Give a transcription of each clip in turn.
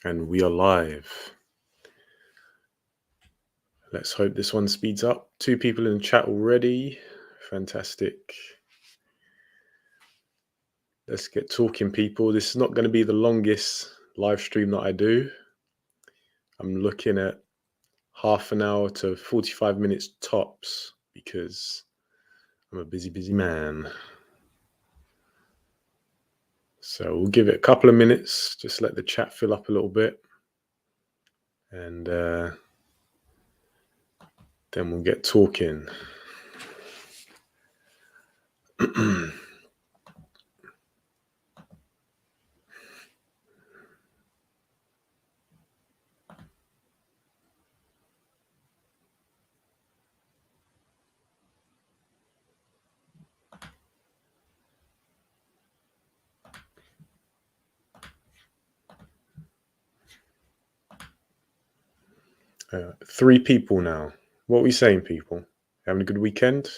And we are live. Let's hope this one speeds up. 2 people in the chat already. Fantastic. Let's get talking, people. This is not going to be the longest live stream that I do. I'm looking at half an hour to 45 minutes tops because I'm a busy man. So we'll give it a couple of minutes. Just let the chat fill up a little bit. And then we'll get talking. 3 people now. What are we saying, people? Having a good weekend?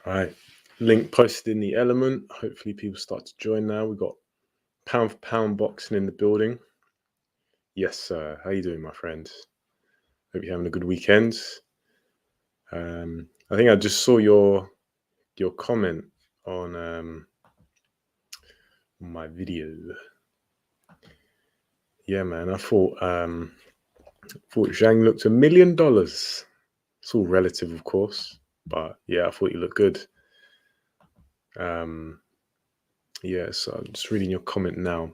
All right, link posted in the element. Hopefully people start to join now. We've got pound for pound boxing in the building. Yes, sir. How you doing, my friend? Hope you're having a good weekend. I think I just saw your comment on my video. Yeah, man. I thought Zhang looked $1 million. It's all relative, of course, but yeah, I thought you looked good. Yeah, so I'm just reading your comment now.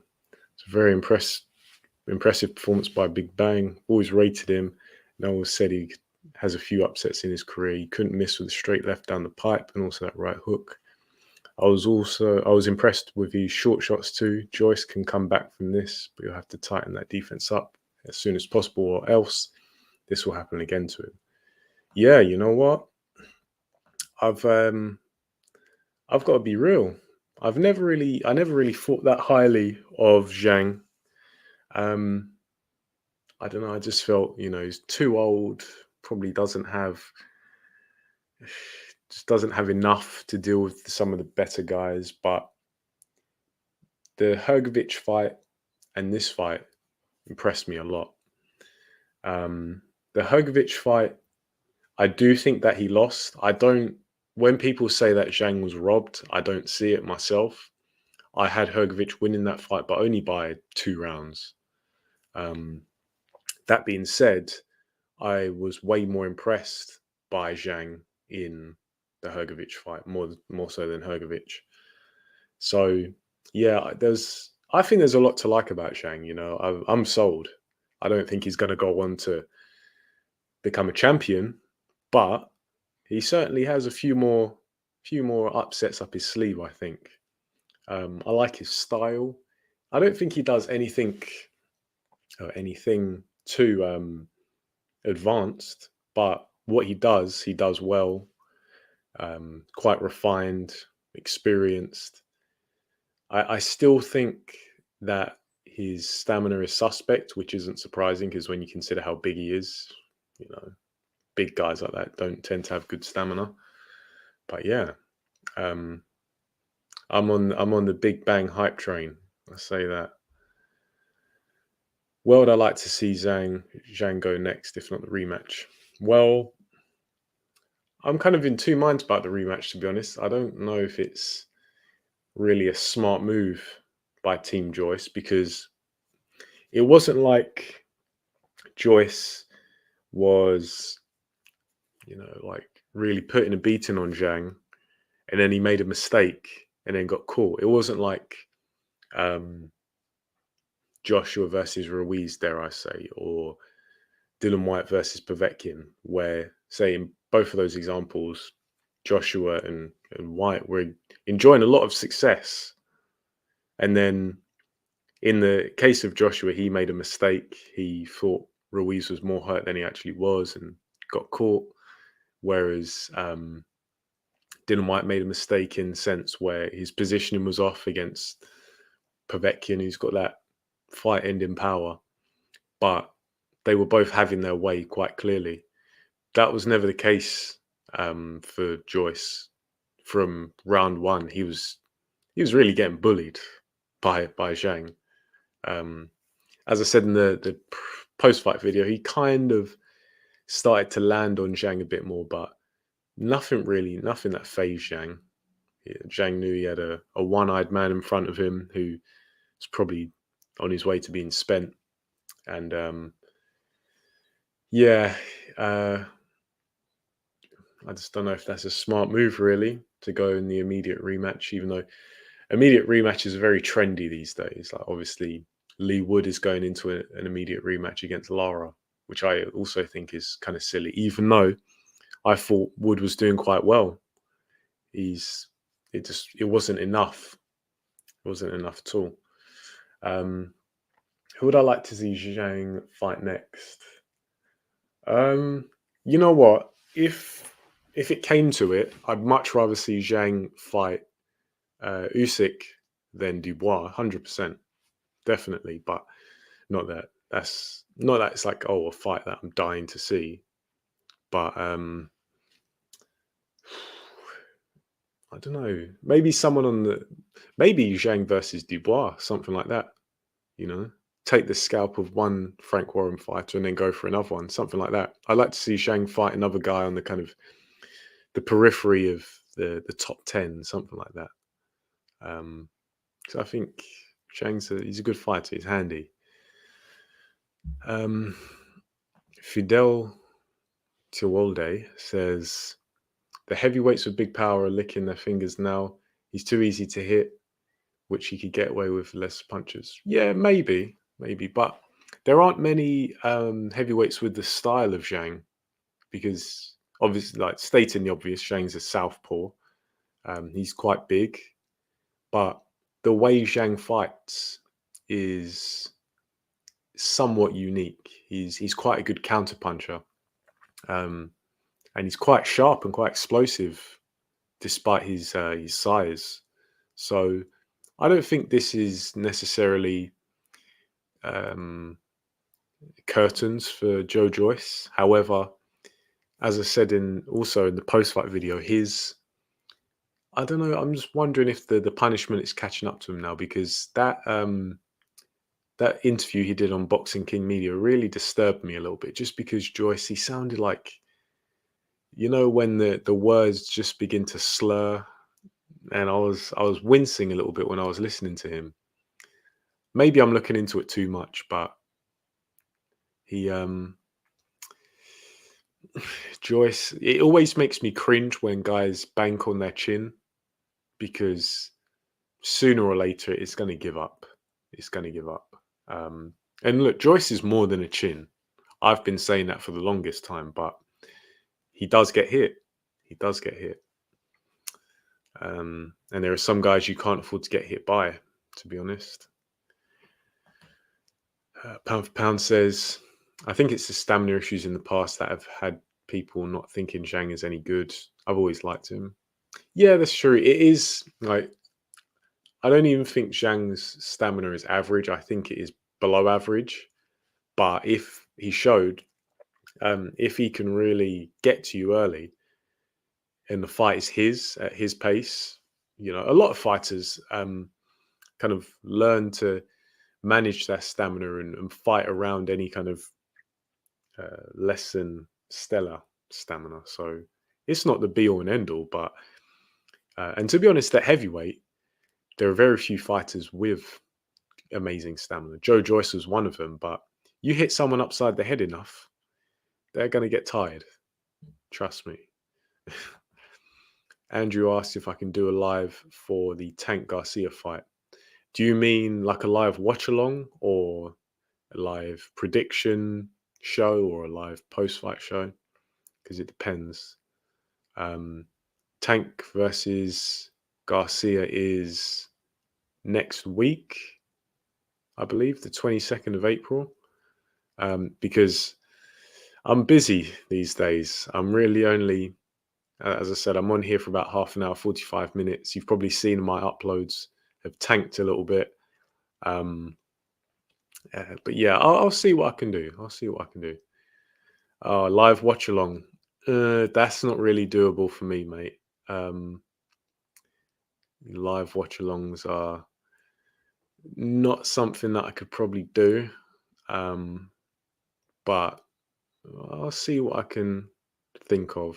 It's a very impressive performance by Big Bang. Always rated him. No one said he has a few upsets in his career. He couldn't miss with a straight left down the pipe and also that right hook. I was impressed with his short shots too. Joyce can come back from this, but you'll have to tighten that defense up as soon as possible, or else this will happen again to him. Yeah, you know what? I've got to be real. I never really thought that highly of Zhang. I don't know. I just felt, he's too old. Probably doesn't have enough to deal with some of the better guys. But the Hrgović fight and this fight impressed me a lot. The Hrgović fight, I do think that he lost. When people say that Zhang was robbed, I don't see it myself. I had Hrgović winning that fight, but only by 2 rounds. That being said, I was way more impressed by Zhang in the Hrgović fight, more so than Hrgović. So yeah, I think there's a lot to like about Zhang. I'm sold. I don't think he's going to go on to become a champion, but he certainly has a few more upsets up his sleeve, I think. I like his style. I don't think he does anything too advanced, but what he does well. Quite refined. experienced. I still think that his stamina is suspect, which isn't surprising because when you consider how big he is, you know, big guys like that don't tend to have good stamina. But yeah, um, I'm on the Big Bang hype train. I say that. Where would I like to see Zhang go next, if not the rematch? Well, I'm kind of in two minds about the rematch, to be honest. I don't know if it's really a smart move by Team Joyce because it wasn't like Joyce was, like really putting a beating on Zhang and then he made a mistake and then got caught. It wasn't like um, Joshua versus Ruiz, dare I say, or Dylan White versus Povetkin, where, say, in both of those examples, Joshua and White were enjoying a lot of success. And then in the case of Joshua, he made a mistake. He thought Ruiz was more hurt than he actually was and got caught. Whereas Dylan White made a mistake in the sense where his positioning was off against Povetkin, who's got that fight ending power. But they were both having their way quite clearly. That was never the case for Joyce. From round one, he was really getting bullied by Zhang. Um, as I said in the post fight video, he kind of started to land on Zhang a bit more, but nothing that phased Zhang. Zhang knew he had a one-eyed man in front of him who was probably on his way to being spent, and yeah, uh, I just don't know if that's a smart move really to go in the immediate rematch, even though immediate rematches are very trendy these days. Like obviously Lee Wood is going into an immediate rematch against Lara, which I also think is kind of silly, even though I thought Wood was doing quite well. It wasn't enough. It wasn't enough at all. Who would I like to see Zhang fight next? Um, you know what? If it came to it, I'd much rather see Zhang fight Usyk than Dubois, 100%, definitely. But not that it's like, oh, a fight that I'm dying to see. But I don't know. Maybe Zhang versus Dubois, something like that. You know, take the scalp of one Frank Warren fighter and then go for another one, something like that. I'd like to see Zhang fight another guy on the kind of the periphery of the top 10, something like that. So I think he's a good fighter. He's handy. Um, Fidel Tiwolde says the heavyweights with big power are licking their fingers now. He's too easy to hit, which he could get away with less punches. Yeah, maybe, but there aren't many heavyweights with the style of Zhang because obviously, like stating the obvious, Zhang's a southpaw. He's quite big, but the way Zhang fights is somewhat unique. He's quite a good counter puncher, and he's quite sharp and quite explosive, despite his size. So I don't think this is necessarily um, curtains for Joe Joyce. However, as I said also in the post fight video, I don't know. I'm just wondering if the punishment is catching up to him now because that interview he did on Boxing King Media really disturbed me a little bit. Just because Joyce, he sounded like, when the words just begin to slur, and I was wincing a little bit when I was listening to him. Maybe I'm looking into it too much, but he Joyce, it always makes me cringe when guys bank on their chin because sooner or later it's going to give up. It's going to give up. And look, Joyce is more than a chin. I've been saying that for the longest time, but he does get hit. He does get hit. And there are some guys you can't afford to get hit by, to be honest. Pound for Pound says, I think it's the stamina issues in the past that have had people not thinking Zhang is any good. I've always liked him. Yeah, that's true. It is like I don't even think Zhang's stamina is average. I think it is below average. But if he showed, if he can really get to you early and the fight is his at his pace, a lot of fighters kind of learn to manage their stamina and fight around any kind of less than stellar stamina. So it's not the be all and end all. But and to be honest, at heavyweight, there are very few fighters with amazing stamina. Joyce was one of them, but you hit someone upside the head enough, they're going to get tired. Trust me. Andrew asked if I can do a live for the Tank Garcia fight. Do you mean like a live watch along or a live prediction show or a live post fight show? Because it depends. Um, Tank versus Garcia is next week, I believe, the 22nd of April. Because I'm busy these days. I'm really only, as I said, I'm on here for about half an hour, 45 minutes. You've probably seen my uploads have tanked a little bit. But yeah, I'll see what I can do. I'll see what I can do. Live watch along. That's not really doable for me, mate. Live watch alongs are not something that I could probably do. But I'll see what I can think of.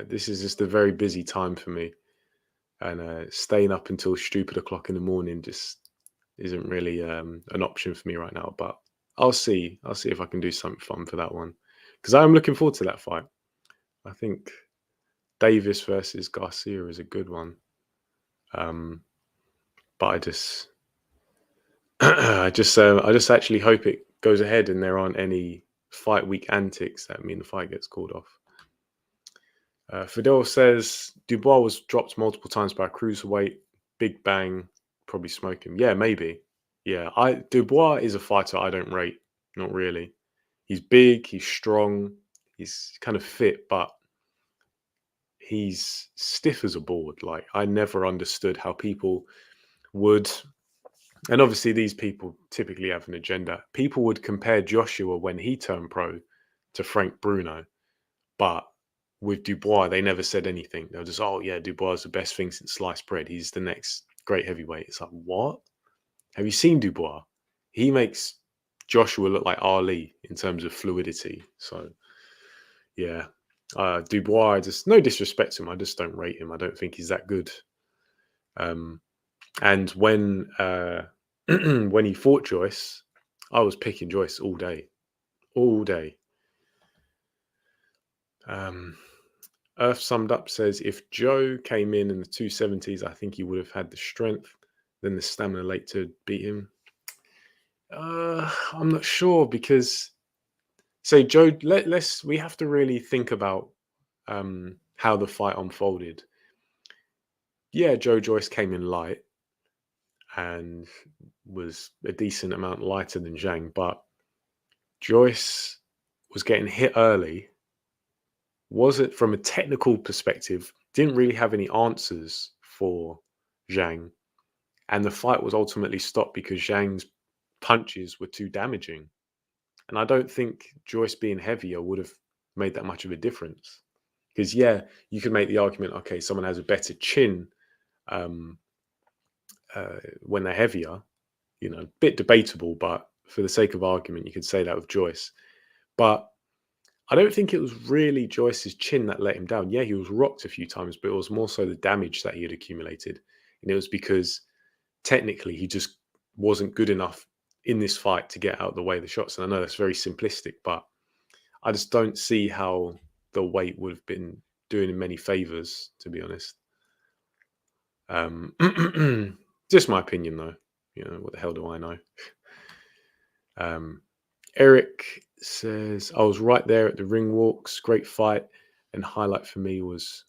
This is just a very busy time for me, and staying up until stupid o'clock in the morning just isn't really an option for me right now. But I'll see. I'll see if I can do something fun for that one because I'm looking forward to that fight. I think Davis versus Garcia is a good one. But I just actually hope it goes ahead and there aren't any fight week antics that mean the fight gets called off. Fidel says Dubois was dropped multiple times by a cruiserweight. Big Bang, probably smoke him. Yeah, maybe. Yeah, Dubois is a fighter I don't rate. Not really. He's big. He's strong. He's kind of fit, but he's stiff as a board. Like I never understood how people would. And obviously, these people typically have an agenda. People would compare Joshua when he turned pro to Frank Bruno, but with Dubois, they never said anything. They were just, oh yeah, Dubois is the best thing since sliced bread. He's the next great heavyweight. It's like, what? Have you seen Dubois? He makes Joshua look like Ali in terms of fluidity. So yeah, Dubois, just no disrespect to him. I just don't rate him. I don't think he's that good. And when when he fought Joyce, I was picking Joyce all day, all day. Earth Summed Up says if Joe came in the 270s, I think he would have had the strength, then the stamina late to beat him. I'm not sure because say Joe. We have to really think about how the fight unfolded. Yeah, Joe Joyce came in light and was a decent amount lighter than Zhang, but Joyce was getting hit early. Was it from a technical perspective? Didn't really have any answers for Zhang, and the fight was ultimately stopped because Zhang's punches were too damaging. And I don't think Joyce being heavier would have made that much of a difference. Because yeah, you could make the argument, okay, someone has a better chin um, when they're heavier. Bit debatable, but for the sake of argument, you could say that with Joyce. But I don't think it was really Joyce's chin that let him down. Yeah, he was rocked a few times, but it was more so the damage that he had accumulated. And it was because technically he just wasn't good enough in this fight to get out the way of the shots. And I know that's very simplistic, but I just don't see how the weight would have been doing him many favors, to be honest. Just my opinion, though. What the hell do I know? Eric says, I was right there at the ring walks. Great fight. And highlight for me was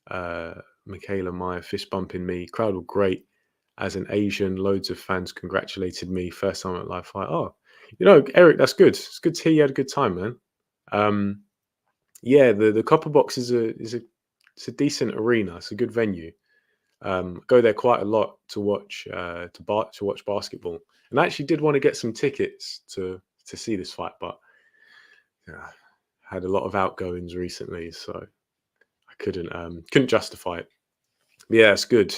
Michaela Meyer fist bumping me. Crowd were great. As an Asian, loads of fans congratulated me. First time at live fight. Oh, Eric, that's good. It's good to hear you had a good time, man. Yeah, the copper box is a It's a decent arena. It's a good venue. Go there quite a lot to watch to watch basketball, and I actually did want to get some tickets to see this fight, but yeah, had a lot of outgoings recently, so I couldn't justify it. But yeah, it's good.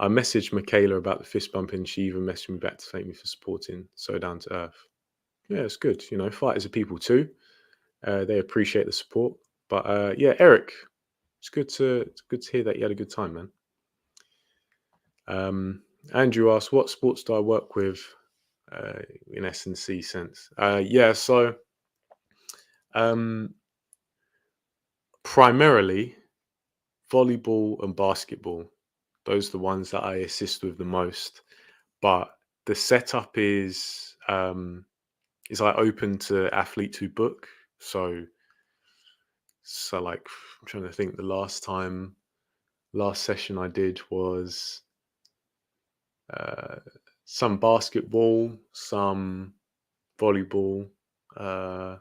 I messaged Michaela about the fist bumping. She even messaged me back to thank me for supporting So Down to Earth. Yeah, it's good. You know, fighters are people too. They appreciate the support. But yeah, Eric, it's good to hear that you had a good time, man. Andrew asked, "What sports do I work with in S&C sense?" Yeah, so um, primarily volleyball and basketball. Those are the ones that I assist with the most. But the setup is like open to athletes who book. So like I'm trying to think. The last session I did was uh, some basketball, some volleyball, uh,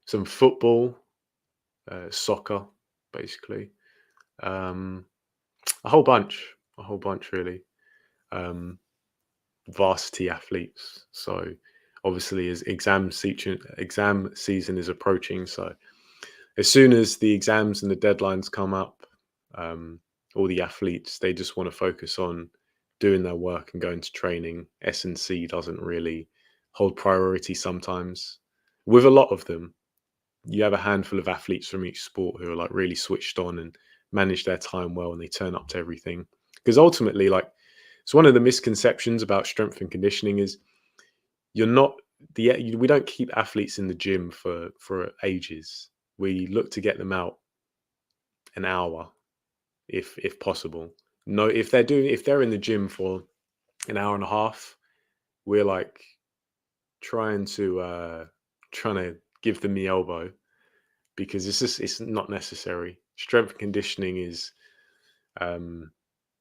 some football, soccer, basically. Um, a whole bunch really. Um, Varsity athletes. So obviously, as exam season is approaching, so as soon as the exams and the deadlines come up, um, all the athletes they just want to focus on doing their work and going to training. S&C doesn't really hold priority sometimes. With a lot of them, you have a handful of athletes from each sport who are like really switched on and manage their time well, and they turn up to everything. Because ultimately, like, it's one of the misconceptions about strength and conditioning is you're not we don't keep athletes in the gym for ages. We look to get them out an hour if possible. No, if they're in the gym for an hour and a half, we're like trying to give them the elbow, because it's not necessary. Strength and conditioning is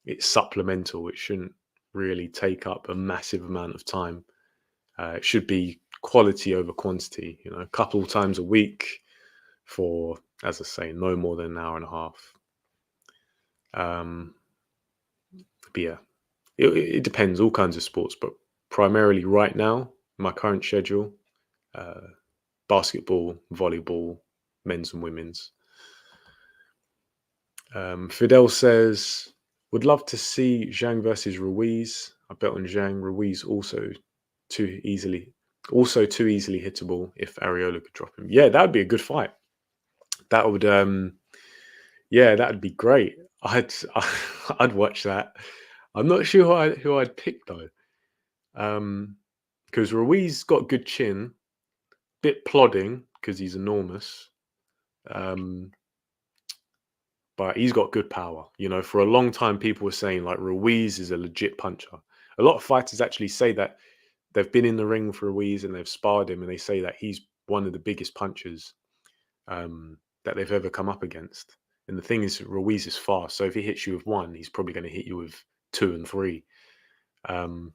it's supplemental. It shouldn't really take up a massive amount of time. It should be quality over quantity. You know, a couple times a week for, as I say, no more than an hour and a half. But yeah, it depends. All kinds of sports, but primarily right now, my current schedule: uh, basketball, volleyball, men's and women's. Fidel says, "Would love to see Zhang versus Ruiz. I bet on Zhang. Ruiz too easily, too easily hittable. If Areola could drop him, yeah, that would be a good fight. That would, yeah, that would be great. I'd I'd watch that. I'm not sure who I'd pick though, because Ruiz got good chin, bit plodding because he's enormous. Um, but he's got good power. You know, for a long time, people were saying like Ruiz is a legit puncher. A lot of fighters actually say that they've been in the ring for Ruiz and they've sparred him, and they say that he's one of the biggest punchers that they've ever come up against. And the thing is, Ruiz is fast, so if he hits you with one, he's probably going to hit you with two and three. Um,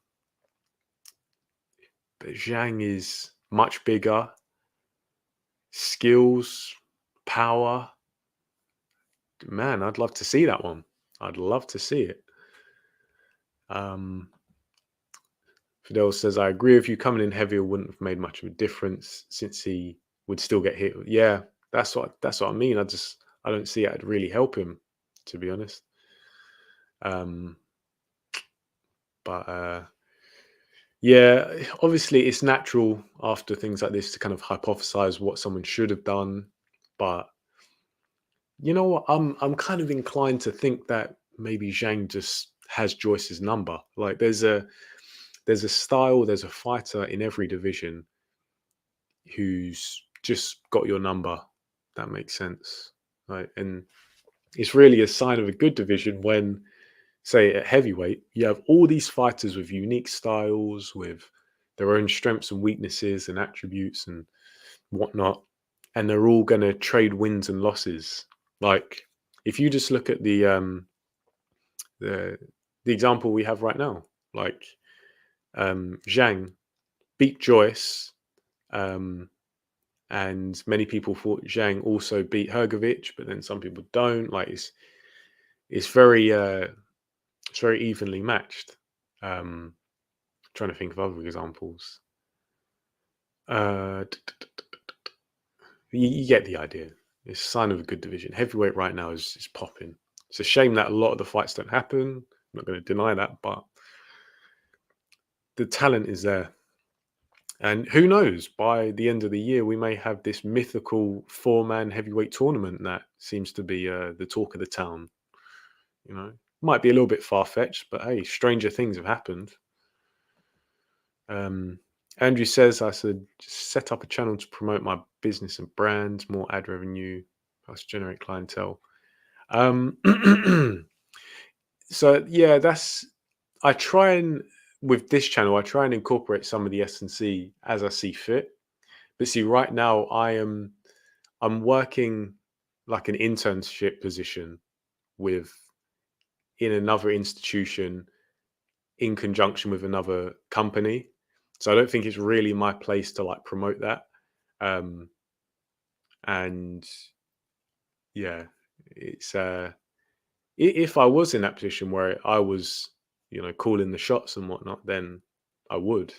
but Zhang is much bigger, skills, power. Man, I'd love to see that one. I'd love to see it. Um, Fidel says, I agree with you. Coming in heavier wouldn't have made much of a difference since he would still get hit. Yeah, that's what I mean. I don't see it'd really help him, to be honest. But yeah, obviously it's natural after things like this to kind of hypothesize what someone should have done. But you know what? I'm kind of inclined to think that maybe Zhang just has Joyce's number. Like there's a style, there's a fighter in every division who's just got your number. That makes sense. Right. And it's really a sign of a good division when, say, at heavyweight, you have all these fighters with unique styles, with their own strengths and weaknesses and attributes and whatnot, and they're all going to trade wins and losses. Like, if you just look at the the example we have right now, like Zhang beat Joyce, um, and many people thought Zhang also beat Hergovich, but then some people don't. Like it's very it's very evenly matched. Um, Trying to think of other examples. You get the idea. It's a sign of a good division. Heavyweight right now is popping. It's a shame that a lot of the fights don't happen. I'm not going to deny that, but the talent is there. And who knows, by the end of the year, we may have this mythical 4-man heavyweight tournament that seems to be the talk of the town. You know, might be a little bit far-fetched, but hey, stranger things have happened. Andrew says I should just set up a channel to promote my business and brand, more ad revenue, plus generate clientele. Um, so yeah, I try and with this channel, I try and incorporate some of the S&C as I see fit. But see, right now I'm working like an internship position with in another institution in conjunction with another company. So I don't think it's really my place to like promote that. Um, and yeah, it's if I was in that position where I was, calling the shots and whatnot, then I would.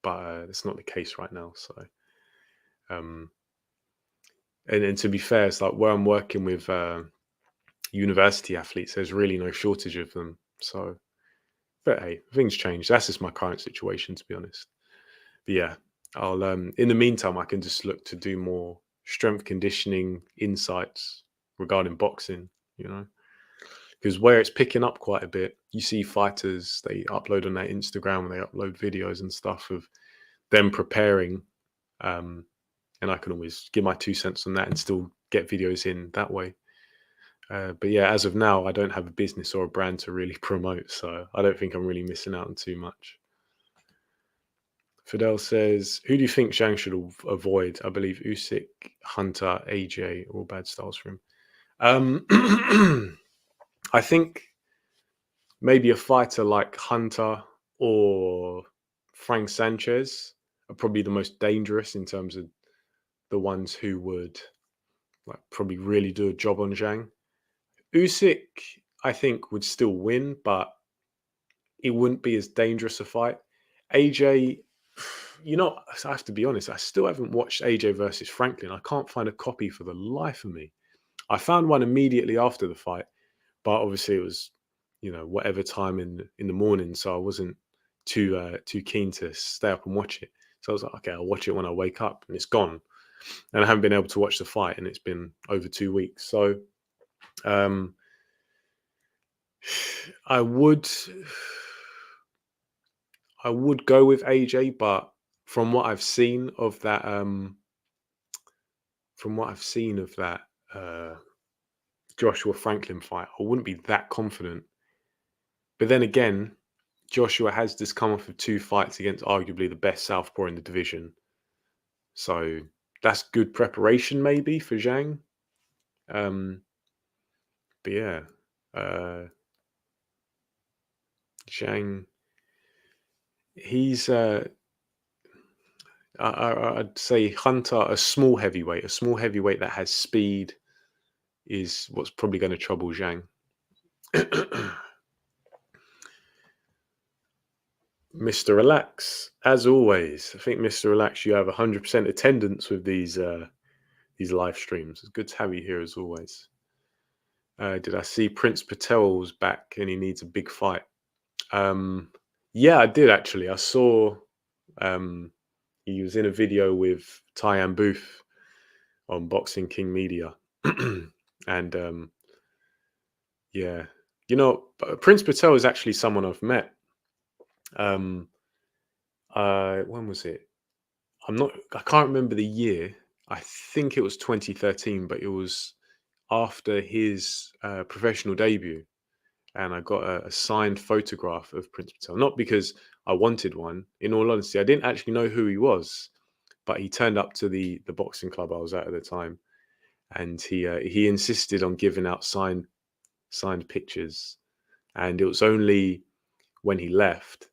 But it's not the case right now. So, um, and to be fair, it's like where I'm working with university athletes, there's really no shortage of them. So, but hey, things change. That's just my current situation, to be honest. But yeah, I'll in the meantime, I can just look to do more strength conditioning insights regarding boxing, you know, because where it's picking up quite a bit, you see fighters, they upload on their Instagram and they upload videos and stuff of them preparing. And I can always give my 2 cents on that and still get videos in that way. But yeah, as of now, I don't have a business or a brand to really promote, so I don't think I'm really missing out on too much. Fidel says, "Who do you think Zhang should avoid? I believe Usyk, Hunter, AJ, all bad styles for him." I think maybe a fighter like Hunter or Frank Sanchez are probably the most dangerous in terms of the ones who would like probably really do a job on Zhang. Usyk, I think, would still win, but it wouldn't be as dangerous a fight. AJ, I have to be honest, I still haven't watched AJ versus Franklin. I can't find a copy for the life of me. I found one immediately after the fight, but obviously it was, whatever time in the morning, so I wasn't too keen to stay up and watch it. So I was like, okay, I'll watch it when I wake up, and it's gone. And I haven't been able to watch the fight, and it's been over 2 weeks. So I would go with AJ, but from what I've seen of that, uh, Joshua Franklin fight, I wouldn't be that confident. But then again, Joshua has just come off of 2 fights against arguably the best southpaw in the division, so that's good preparation maybe for Zhang. But yeah, Zhang, he's I'd say Hunter, a small heavyweight that has speed is what's probably going to trouble Zhang. Mr. Relax, as always. I think Mr. Relax, you have 100% attendance with these live streams. It's good to have you here as always. Did I see Prince Patel's back and he needs a big fight? Yeah, I did actually. I saw he was in a video with Tyann Booth on Boxing King Media. And yeah, Prince Patel is actually someone I've met. When was it? I can't remember the year. I think it was 2013, but it was after his professional debut. And I got a signed photograph of Prince Patel. Not because I wanted one. In all honesty, I didn't actually know who he was, but he turned up to the boxing club I was at the time, and he insisted on giving out signed pictures. And it was only when he left,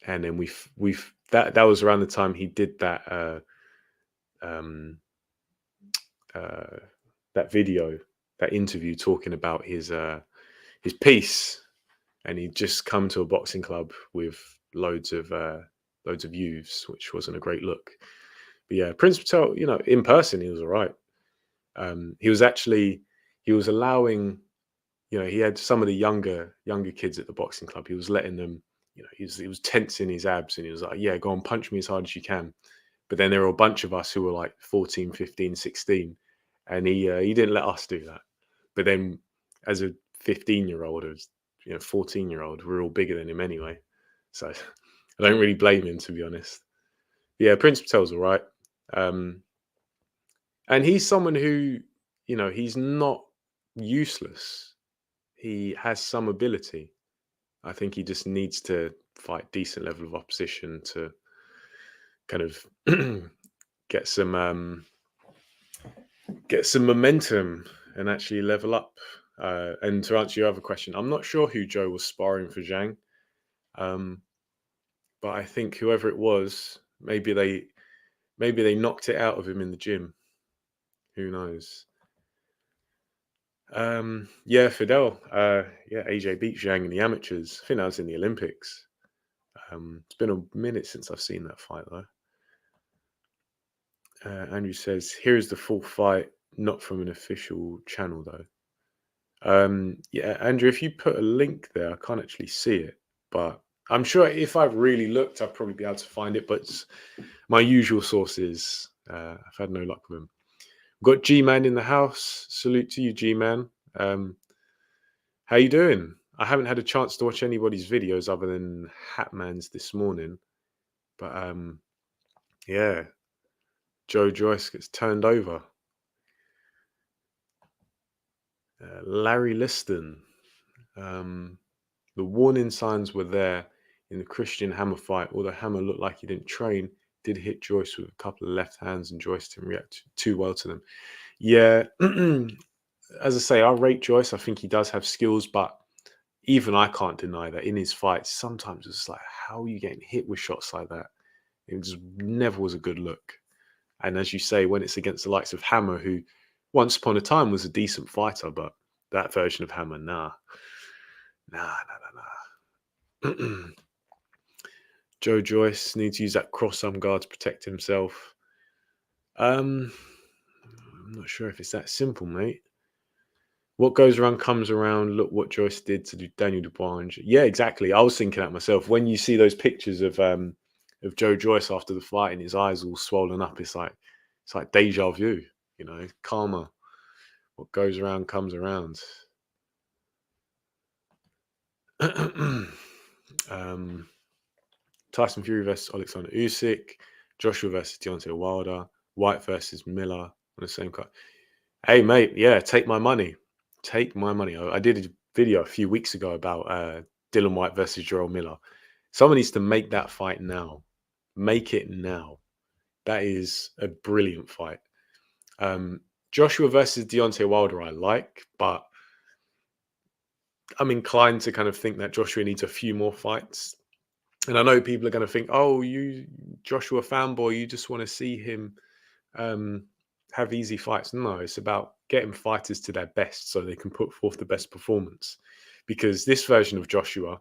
and then we've that was around the time he did um, uh, that video, that interview talking about his piece, and he'd just come to a boxing club with loads of youths, which wasn't a great look. But yeah, Prince Patel, in person he was all right. He was actually he was allowing, he had some of the younger kids at the boxing club. He was letting them, he was tensing his abs, and he was like, "Yeah, go on, punch me as hard as you can." But then there were a bunch of us who were like 14, 15, 16, and he didn't let us do that. But then as a 15-year-old, or 14-year-old, we're all bigger than him anyway. So I don't really blame him, to be honest. Yeah, Prince Patel's all right. Um, and he's someone who, he's not useless. He has some ability. I think he just needs to fight decent level of opposition to kind of get some momentum and actually level up. And to answer your other question, I'm not sure who Joe was sparring for Zhang, um, but I think whoever it was, maybe they knocked it out of him in the gym. Who knows? Yeah, Fidel. Yeah, AJ beat Zhang in the amateurs. I think that was in the Olympics. It's been a minute since I've seen that fight, though. Andrew says, "Here's the full fight, not from an official channel, though." Yeah, Andrew, if you put a link there, I can't actually see it, but I'm sure if I really looked, I'd probably be able to find it. But my usual sources, I've had no luck with them. We've got G-Man in the house. Salute to you, G-Man. How you doing? I haven't had a chance to watch anybody's videos other than Hatman's this morning, but yeah, Joe Joyce gets turned over. Larry Liston. The warning signs were there in the Christian Hammer fight. Although Hammer looked like he didn't train, did hit Joyce with a couple of left hands, and Joyce didn't react too well to them. Yeah, as I say, I rate Joyce. I think he does have skills, but even I can't deny that in his fights, sometimes it's like, how are you getting hit with shots like that? It just never was a good look. And as you say, when it's against the likes of Hammer, who once upon a time was a decent fighter, but that version of Hammer, nah. Joe Joyce needs to use that cross arm guard to protect himself. I'm not sure if it's that simple, mate. What goes around comes around. Look what Joyce did to Daniel Dubois. Yeah, exactly. I was thinking that myself. When you see those pictures of Joe Joyce after the fight and his eyes all swollen up, it's like deja vu. Karma. What goes around comes around. Tyson Fury versus Alexander Usyk, Joshua versus Deontay Wilder, White versus Miller on the same card. Hey, mate, yeah, take my money. Take my money. I did a video a few weeks ago about Dylan White versus Jarrell Miller. Someone needs to make that fight now. Make it now. That is a brilliant fight. Joshua versus Deontay Wilder I like, but I'm inclined to kind of think that Joshua needs a few more fights. And I know people are going to think, "Oh, you Joshua fanboy, you just want to see him have easy fights." No, it's about getting fighters to their best so they can put forth the best performance. Because this version of Joshua,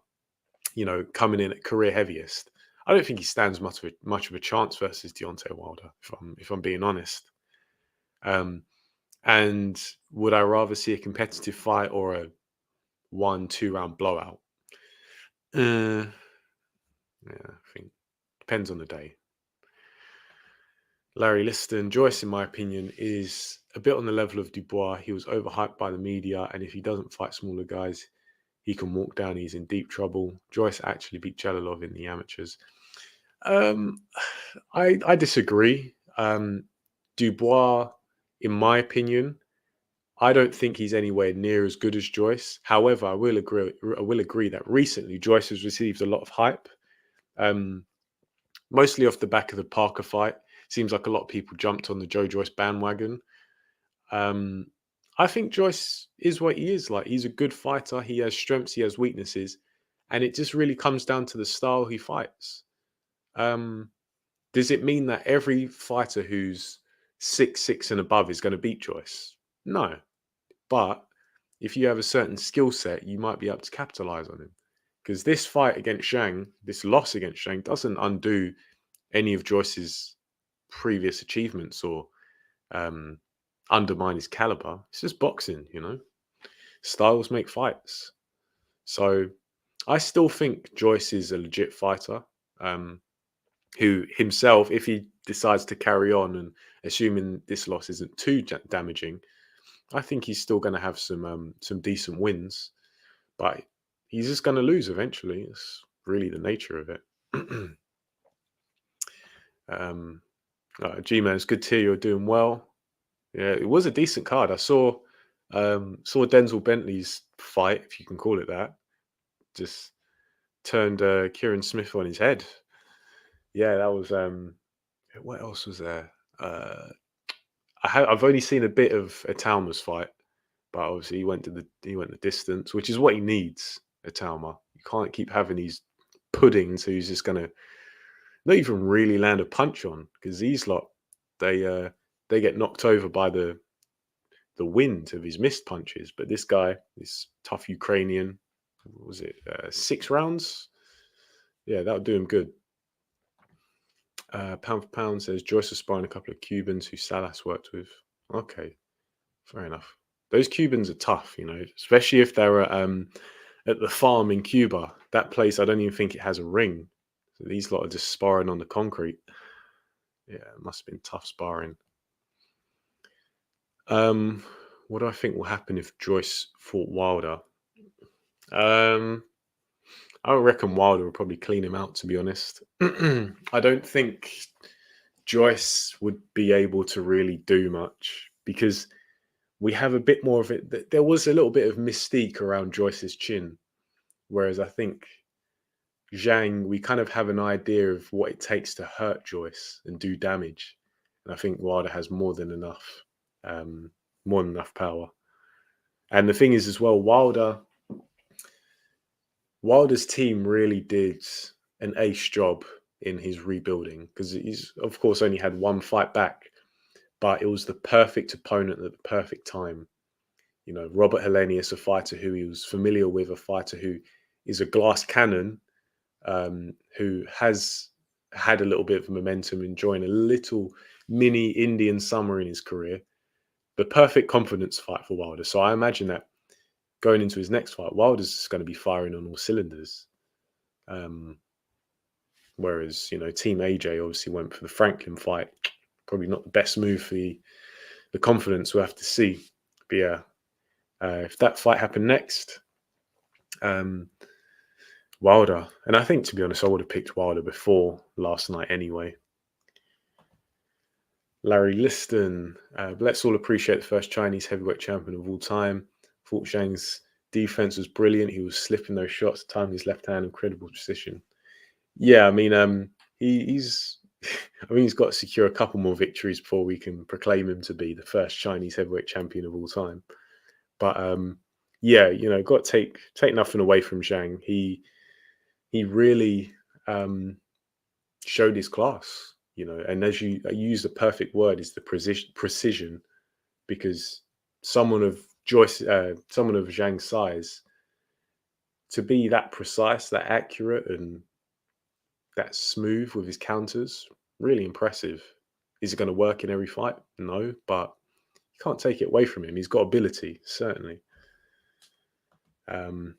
coming in at career heaviest, I don't think he stands much of a chance versus Deontay Wilder, if I'm being honest. And would I rather see a competitive fight or a 1-2 round blowout? Yeah, I think depends on the day. Larry Liston, Joyce, in my opinion, is a bit on the level of Dubois. He was overhyped by the media, and if he doesn't fight smaller guys, he can walk down. He's in deep trouble. Joyce actually beat Jalalov in the amateurs. I disagree. Dubois, in my opinion, I don't think he's anywhere near as good as Joyce. However, I will agree that recently Joyce has received a lot of hype, mostly off the back of the Parker fight. Seems like a lot of people jumped on the Joe Joyce bandwagon. I think Joyce is what he is. Like, he's a good fighter. He has strengths. He has weaknesses. And it just really comes down to the style he fights. Um, does it mean that every fighter who's 6'6" and above is going to beat Joyce? No. But if you have a certain skill set, you might be able to capitalize on him. Because this fight against Zhang, this loss against Zhang, doesn't undo any of Joyce's previous achievements or um, undermine his caliber. It's just boxing, you know. Styles make fights. So I still think Joyce is a legit fighter. Who himself, if he decides to carry on, and assuming this loss isn't too damaging, I think he's still going to have some decent wins, but he's just going to lose eventually. It's really the nature of it. G-Man, it's good to hear you're doing well. Yeah, it was a decent card. I saw Denzel Bentley's fight, if you can call it that. Just turned Kieran Smith on his head. Yeah, that was. What else was there? I've only seen a bit of Atalma's fight, but obviously he went the distance, which is what he needs. Atalma, you can't keep having these puddings who's just gonna not even really land a punch on, because these lot they get knocked over by the wind of his missed punches. But this guy, this tough Ukrainian, what was it 6 rounds? Yeah, that would do him good. Pound for pound says Joyce was sparring a couple of Cubans who Salas worked with. Okay, fair enough. Those Cubans are tough, you know, especially if they're at the farm in Cuba. That place, I don't even think it has a ring. So these lot are just sparring on the concrete. Yeah, it must have been tough sparring. What do I think will happen if Joyce fought Wilder? I reckon Wilder will probably clean him out, to be honest. I don't think Joyce would be able to really do much, because we have a bit more of it. There was a little bit of mystique around Joyce's chin, whereas I think Zhang, we kind of have an idea of what it takes to hurt Joyce and do damage. And I think Wilder has more than enough power. And the thing is as well, Wilder's team really did an ace job in his rebuilding, because he's of course only had one fight back, but it was the perfect opponent at the perfect time. You know, Robert Helenius, a fighter who he was familiar with, a fighter who is a glass cannon, who has had a little bit of momentum, enjoying a little mini Indian summer in his career. The perfect confidence fight for Wilder. So I imagine that going into his next fight, Wilder's going to be firing on all cylinders. Whereas, you know, Team AJ obviously went for the Franklin fight. Probably not the best move for the confidence. We'll have to see. But yeah, if that fight happened next, Wilder. And I think, to be honest, I would have picked Wilder before last night anyway. Larry Liston. Let's all appreciate the first Chinese heavyweight champion of all time. Thought Zhang's defense was brilliant. He was slipping those shots, timing his left hand, incredible precision. Yeah, I mean, he's I mean, he's got to secure a couple more victories before we can proclaim him to be the first Chinese heavyweight champion of all time. But yeah, you know, got to take nothing away from Zhang. He really showed his class, you know. And as you use the perfect word, is the precision, because someone of Zhang's size, to be that precise, that accurate, and that smooth with his counters, really impressive. Is it going to work in every fight? No, but you can't take it away from him. He's got ability, certainly. You'd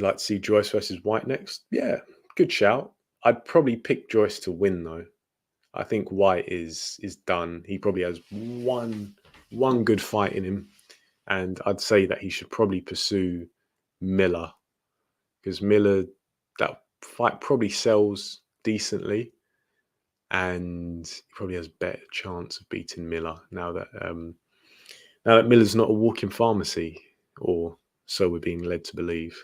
like to see Joyce versus White next? Yeah, good shout. I'd probably pick Joyce to win, though. I think White is done. He probably has one good fight in him, and I'd say that he should probably pursue Miller, because Miller, that fight probably sells decently, and he probably has a better chance of beating Miller now that Miller's not a walking pharmacy, or so we're being led to believe.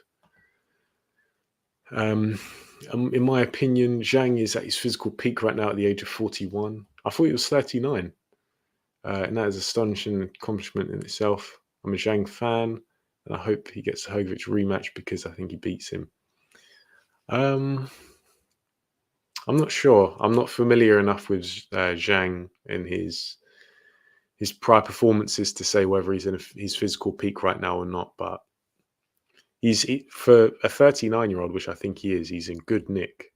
In my opinion, Zhang is at his physical peak right now at the age of 41. I thought he was 39. And that is an astonishing accomplishment in itself. I'm a Zhang fan, and I hope he gets the Hogovic rematch, because I think he beats him. Um, I'm not sure. I'm not familiar enough with Zhang and his prior performances to say whether he's in his physical peak right now or not. But for a 39-year-old, which I think he is. He's in good nick.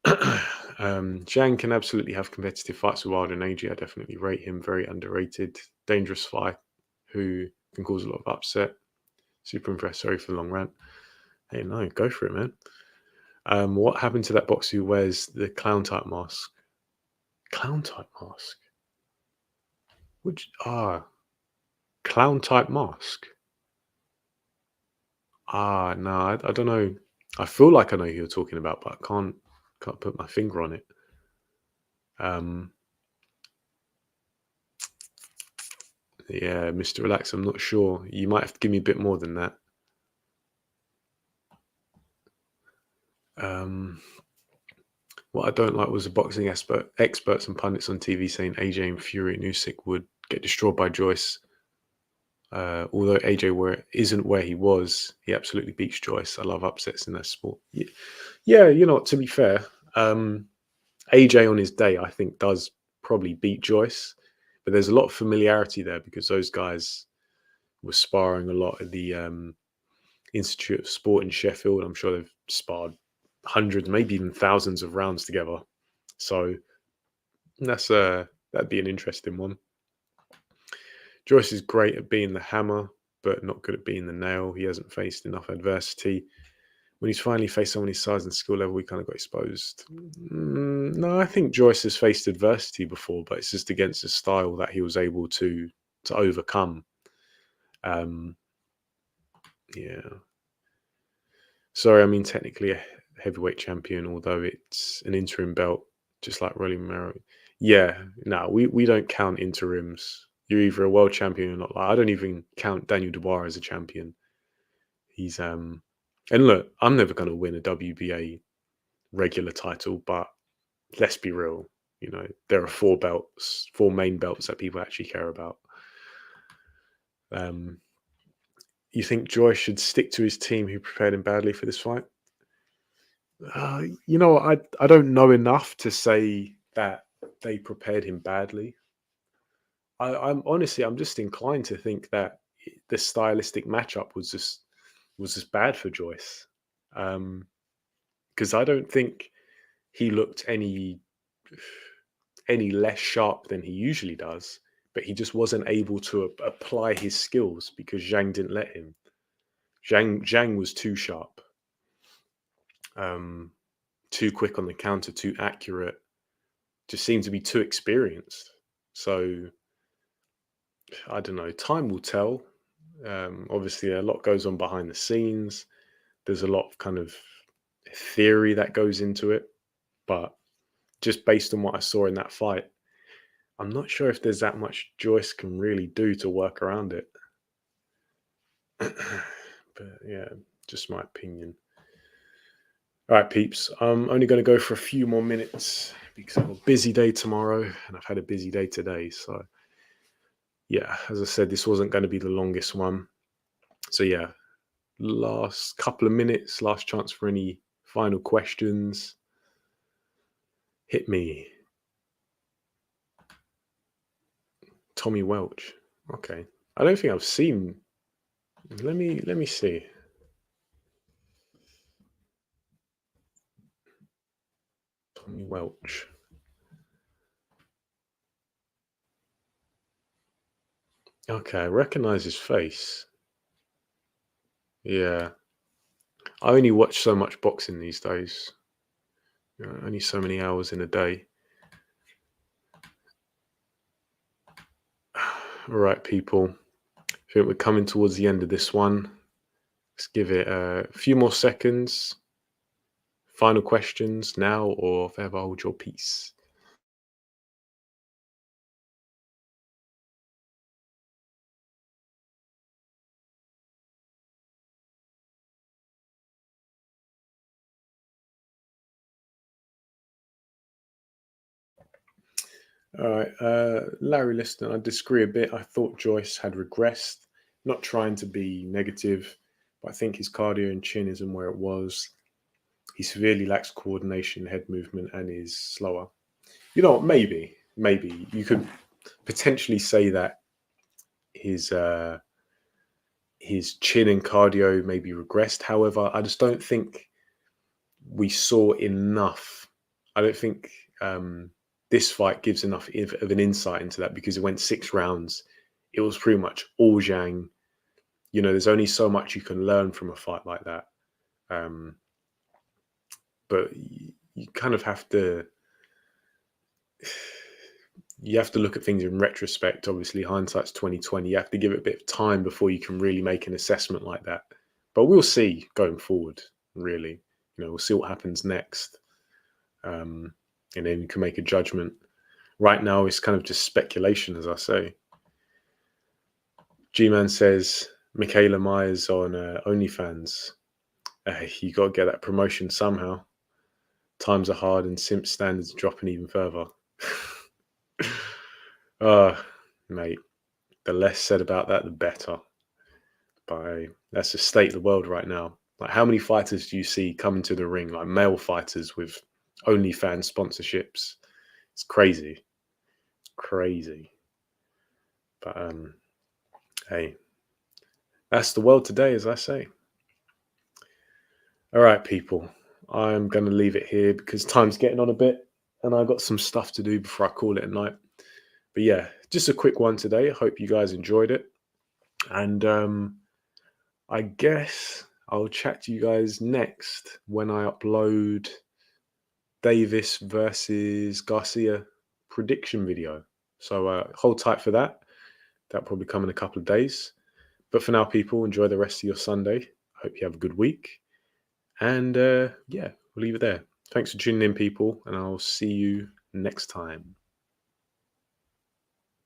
Zhang can absolutely have competitive fights with Wilder and AJ. I definitely rate him. Very underrated, dangerous fight who can cause a lot of upset. Super impressed. Sorry for the long rant. Hey, no, go for it, man. What happened to that boxer who wears the clown type mask? Clown type mask? Which clown type mask? No, I don't know. I feel like I know who you're talking about, but I can't put my finger on it. Um, yeah, Mr. Relax. I'm not sure. You might have to give me a bit more than that. Um, what I don't like was the boxing experts and pundits on TV saying AJ and Fury and Usyk would get destroyed by Joyce. Although AJ isn't where he was, he absolutely beats Joyce. I love upsets in that sport. Yeah, to be fair, AJ on his day, I think, does probably beat Joyce, but there's a lot of familiarity there because those guys were sparring a lot at the Institute of Sport in Sheffield. I'm sure they've sparred hundreds, maybe even thousands of rounds together. So that'd be an interesting one. Joyce is great at being the hammer, but not good at being the nail. He hasn't faced enough adversity. When he's finally faced someone his size and skill level, he kind of got exposed. No, I think Joyce has faced adversity before, but it's just against a style that he was able to overcome. Um, yeah. Sorry, I mean technically a heavyweight champion, although it's an interim belt, just like Rolly Romero. Yeah, no, we don't count interims. You're either a world champion or not. Like, I don't even count Daniel Dubois as a champion. He's and look, I'm never going to win a WBA regular title, but let's be real. There are four main belts that people actually care about. Um, you think Joyce should stick to his team who prepared him badly for this fight? I don't know enough to say that they prepared him badly. I'm just inclined to think that the stylistic matchup was just bad for Joyce, because I don't think he looked any less sharp than he usually does, but he just wasn't able to apply his skills because Zhang didn't let him. Zhang was too sharp, um, too quick on the counter, too accurate. Just seemed to be too experienced. So I don't know. Time will tell. Obviously, a lot goes on behind the scenes. There's a lot of kind of theory that goes into it, but just based on what I saw in that fight, I'm not sure if there's that much Joyce can really do to work around it. But yeah, just my opinion. All right, peeps. I'm only going to go for a few more minutes because I have a busy day tomorrow and I've had a busy day today. So yeah, as I said, this wasn't going to be the longest one. So yeah, last couple of minutes, last chance for any final questions. Hit me. Tommy Welch. Okay. I don't think I've seen. Let me see. Tommy Welch. Okay, I recognize his face. Yeah. I only watch so much boxing these days. Only so many hours in a day. All right, people. I think we're coming towards the end of this one. Let's give it a few more seconds. Final questions now or forever hold your peace. All right, Larry Liston, I disagree a bit. I thought Joyce had regressed, not trying to be negative, but I think his cardio and chin isn't where it was. He severely lacks coordination, head movement, and is slower. You know what? Maybe you could potentially say that his chin and cardio maybe regressed. However, I just don't think we saw enough. I don't think this fight gives enough of an insight into that, because it went 6 rounds. It was pretty much all Zhang. You know, there's only so much you can learn from a fight like that. But you kind of have to look at things in retrospect. Obviously, hindsight's 2020. You have to give it a bit of time before you can really make an assessment like that. But we'll see going forward. Really, we'll see what happens next, and then you can make a judgment. Right now, it's kind of just speculation, as I say. G-Man says Michaela Myers on OnlyFans. You got to get that promotion somehow. Times are hard and simp standards are dropping even further. Mate, the less said about that, the better. But that's the state of the world right now. Like, how many fighters do you see coming to the ring, like male fighters with OnlyFans sponsorships? It's crazy. It's crazy. But hey, that's the world today, as I say. All right, people. I'm going to leave it here because time's getting on a bit and I've got some stuff to do before I call it a night. But yeah, just a quick one today. I hope you guys enjoyed it. And I guess I'll chat to you guys next when I upload Davis versus Garcia prediction video. So hold tight for that. That'll probably come in a couple of days. But for now, people, enjoy the rest of your Sunday. Hope you have a good week. And yeah, we'll leave it there. Thanks for tuning in, people, and I'll see you next time.